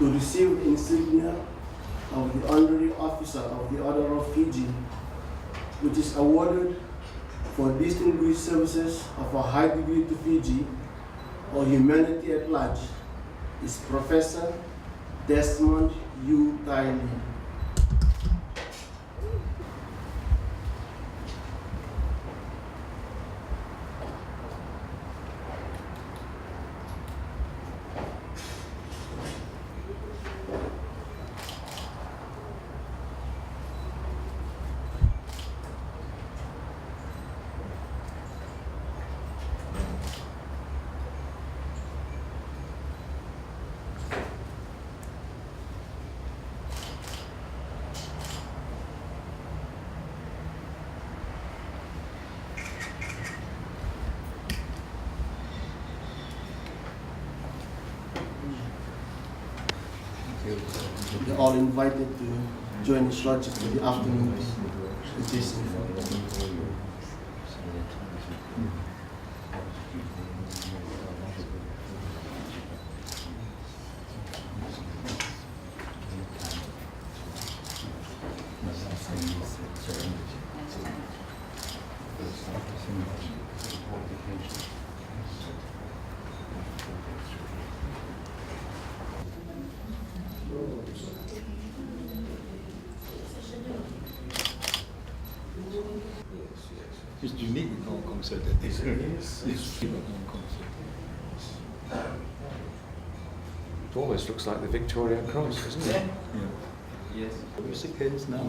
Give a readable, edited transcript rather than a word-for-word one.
to receive insignia of the Honorary Officer of the Order of Fiji, which is awarded for distinguished services of a high degree to Fiji or humanity at large, is Professor Desmond U. Tylee. They're all invited to join his Lordship for the afternoon with this. It's unique with non-Consul. It's unique with non-Consul. It almost looks like the Victoria Cross, doesn't it? Yeah. Yes. Where's the kids now?